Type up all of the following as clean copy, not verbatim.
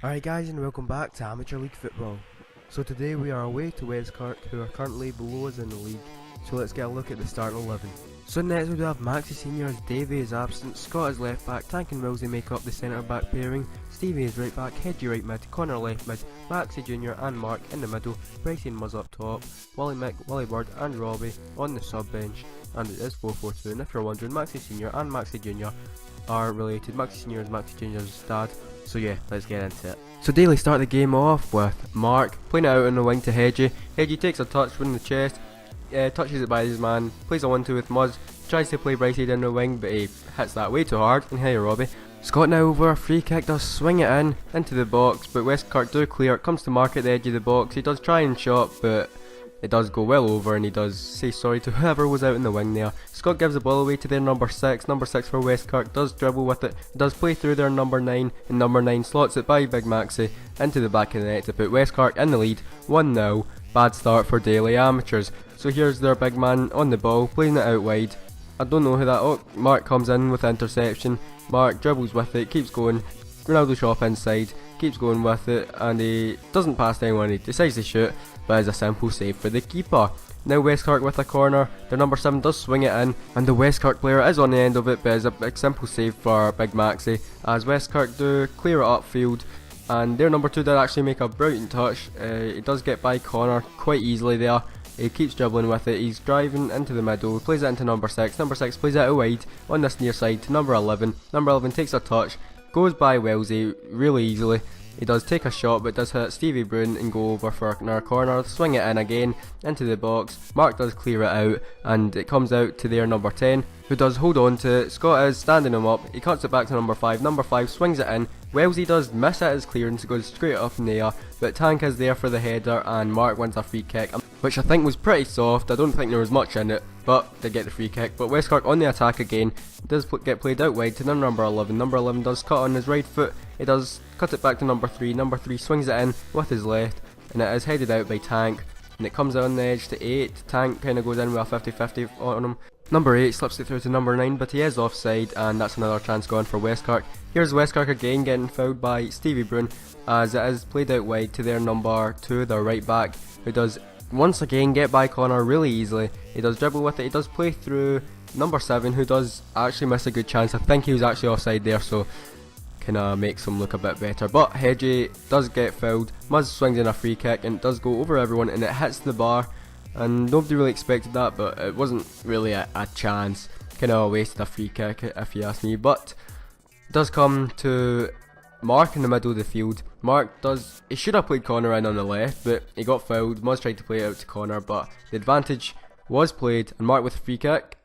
Alright guys, and welcome back to Amateur League Football. So today we are away to Westkirk, who are currently below us in the league. So let's get a look at the starting 11. So next we do have Maxi Senior as Davey is absent, Scott is left back, Tank and Wilsey make up the centre back pairing, Stevie is right back, Hedgie right mid, Connor left mid, Maxi Junior and Mark in the middle, Bryce and Muzz up top, Wally Mick, Willie Bird and Robbie on the sub bench, and it is 4-4-2. And if you're wondering, Maxi Senior and Maxi Junior are related. Maxi Senior is Maxi Junior's dad. So yeah, let's get into it. So Daly start the game off with Mark playing it out on the wing to Hedgie. Hedgie takes a touch in the chest, touches it by his man, plays a 1-2 with Muzz, tries to play Brycey down the wing but he hits that way too hard, and here Robbie. Scott now over a free kick, does swing it in into the box, but Westkirk do clear. It comes to Mark at the edge of the box. He does try and shot, but it does go well over, and he does say sorry to whoever was out in the wing there. Scott gives the ball away to their number 6 for Westkirk, does dribble with it, does play through their number 9, and number 9 slots it by Big Maxi into the back of the net to put Westkirk in the lead, 1-0. Bad start for Daly Amateurs. So here's their big man on the ball, playing it out wide. I don't know who that, oh, Mark comes in with interception, Mark dribbles with it, keeps going, Ronaldo shot inside, keeps going with it, and he doesn't pass to anyone, he decides to shoot, but it's a simple save for the keeper. Now Westkirk with a corner, their number 7 does swing it in, and the Westkirk player is on the end of it, but it's a big simple save for Big Maxi, as Westkirk do clear it upfield, and their number 2 did actually make a brilliant touch. He does get by Connor quite easily there. He keeps dribbling with it, he's driving into the middle, plays it into number 6, number 6 plays it out wide on this near side to number 11, number 11 takes a touch, goes by Wellesley really easily. He does take a shot but does hit Stevie Brown and go over for another corner, swing it in again into the box. Mark does clear it out and it comes out to their number 10 who does hold on to it. Scott is standing him up, he cuts it back to number 5, number 5 swings it in. Wellesley does miss at his clearance, it goes straight up in the air, but Tank is there for the header and Mark wins a free kick, which I think was pretty soft. I don't think there was much in it, but they get the free kick. But Westkirk on the attack again, does get played out wide to number 11. Number 11 does cut on his right foot, he does cut it back to number 3. Number 3 swings it in with his left, and it is headed out by Tank, and it comes out on the edge to 8. Tank kind of goes in with a 50-50 on him. Number 8 slips it through to number 9, but he is offside, and that's another chance gone for Westkirk. Here's Westkirk again getting fouled by Stevie Brown, as it is played out wide to their number 2, their right back, who does once again get by Connor really easily. He does dribble with it, he does play through number 7, who does actually miss a good chance. I think he was actually offside there, so kinda makes him look a bit better. But Hedgie does get fouled, Muzz swings in a free kick and it does go over everyone and it hits the bar, and nobody really expected that, but it wasn't really a chance. Kinda wasted a free kick if you ask me. But it does come to Mark in the middle of the field. Mark he should have played Connor in on the left, but he got fouled. Muzz tried to play it out to Connor, but the advantage was played, and Mark with a free kick,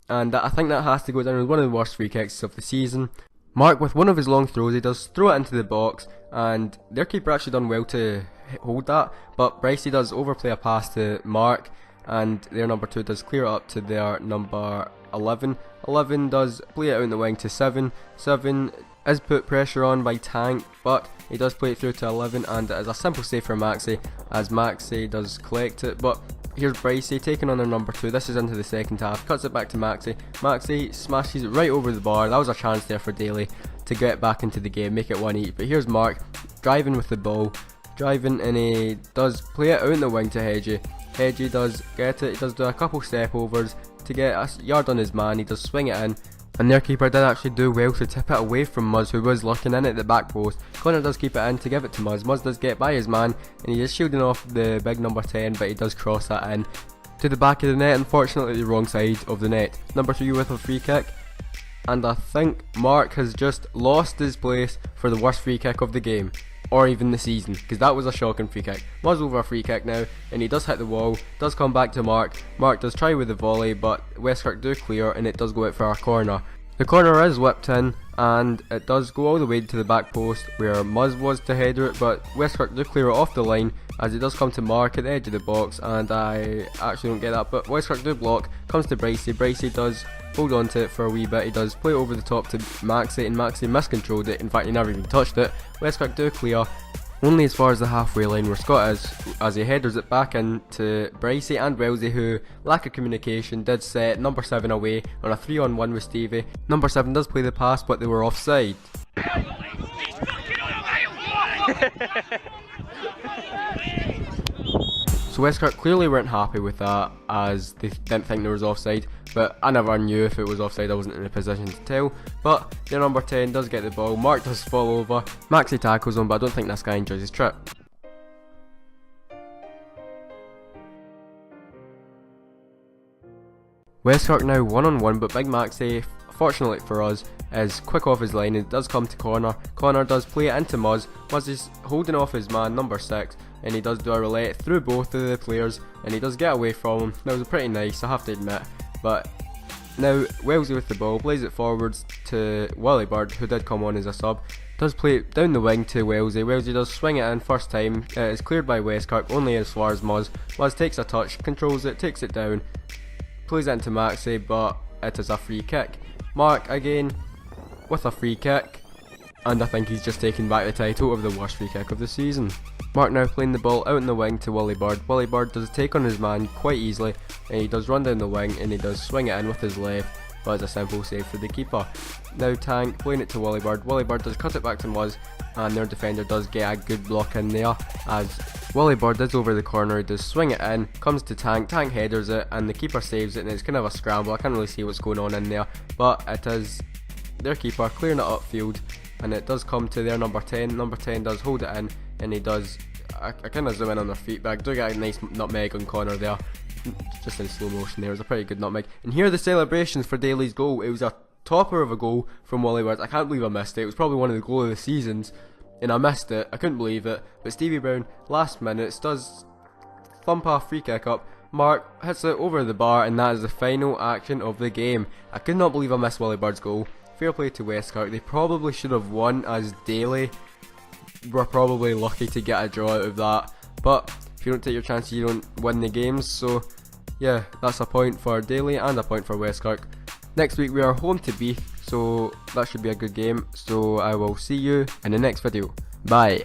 and I think that has to go down as one of the worst free kicks of the season. Mark with one of his long throws, he does throw it into the box, and their keeper actually done well to hold that, but Brycey does overplay a pass to Mark, and their number 2 does clear it up to their number 11. 11 does play it out in the wing to 7. 7 is put pressure on by Tank, but he does play it through to 11, and it is a simple save for Maxi, as Maxi does collect it. But here's Brycey taking on their number 2, this is into the second half, cuts it back to Maxi. Maxi smashes it right over the bar. That was a chance there for Daly to get back into the game, make it 1-8. But here's Mark driving with the ball, and he does play it out in the wing to Hedgie. Hedgie does get it, he does do a couple step overs to get a yard on his man, he does swing it in, and their keeper did actually do well to tip it away from Muzz, who was looking in at the back post. Connor does keep it in to give it to Muzz. Muzz does get by his man, and he is shielding off the big number 10, but he does cross that in to the back of the net, unfortunately the wrong side of the net. Number 3 with a free kick, and I think Mark has just lost his place for the worst free kick of the game, or even the season, because that was a shocking free kick. Muzz over a free kick now, and he does hit the wall, does come back to Mark. Mark does try with the volley, but Westkirk do clear, and it does go out for a corner. The corner is whipped in, and it does go all the way to the back post where Muzz was to header it, but Westkirk do clear it off the line, as it does come to Mark at the edge of the box, and I actually don't get that, but Westkirk do block, comes to Brycey. Brycey does hold on to it for a wee bit, he does play it over the top to Maxi, and Maxi miscontrolled it, in fact he never even touched it. Westkirk do clear, only as far as the halfway line where Scott is, as he headers it back into Brycey and Wellesley, who, lack of communication, did set number 7 away on a 3-on-1 with Stevie. Number 7 does play the pass, but they were offside. He's fucking on a So Westcott clearly weren't happy with that, as they didn't think there was offside, but I never knew if it was offside. I wasn't in a position to tell. But their number 10 does get the ball, Mark does fall over, Maxi tackles him, but I don't think this guy enjoys his trip. Westcott now 1-on-1, but Big Maxi, fortunately for us, is quick off his line and it does come to Connor. Connor does play it into Muzz. Muzz is holding off his man, number 6, and he does do a roulette through both of the players, and he does get away from him. That was pretty nice, I have to admit. But now Wellesley with the ball, plays it forwards to Wally Bird, who did come on as a sub. Does play it down the wing to Wellesley. Wellesley does swing it in first time. It is cleared by Westkirk, only as far as Muzz. Muzz takes a touch, controls it, takes it down, plays it into Maxi, but it is a free kick. Mark again with a free kick, and I think he's just taken back the title of the worst free kick of the season. Mark now playing the ball out in the wing to Wally Bird. Wally Bird does take on his man quite easily, and he does run down the wing and he does swing it in with his left, but it's a simple save for the keeper. Now Tank playing it to Wally Bird. Wally Bird does cut it back to Muzz, and their defender does get a good block in there, as Wally Bird is over the corner, he does swing it in, comes to Tank, Tank headers it, and the keeper saves it, and it's kind of a scramble. I can't really see what's going on in there, but it is their keeper clearing it upfield, and it does come to their number 10. Number 10 does hold it in, and he does, I kind of zoom in on their feet, but I do get a nice nutmeg on Connor there, just in slow motion there. It was a pretty good nutmeg. And here are the celebrations for Daly's goal. It was a topper of a goal from Wally Bird. I can't believe I missed it. It was probably one of the goal of the seasons, and I missed it. I couldn't believe it. But Stevie Brown, last minutes, does thump a free kick up. Mark hits it over the bar, and that is the final action of the game. I could not believe I missed Wally Bird's goal. Fair play to Westkirk. They probably should have won, as Daly were probably lucky to get a draw out of that. But if you don't take your chances, you don't win the games. So yeah, that's a point for Daly and a point for Westkirk. Next week we are home to Beef, so that should be a good game. So I will see you in the next video. Bye.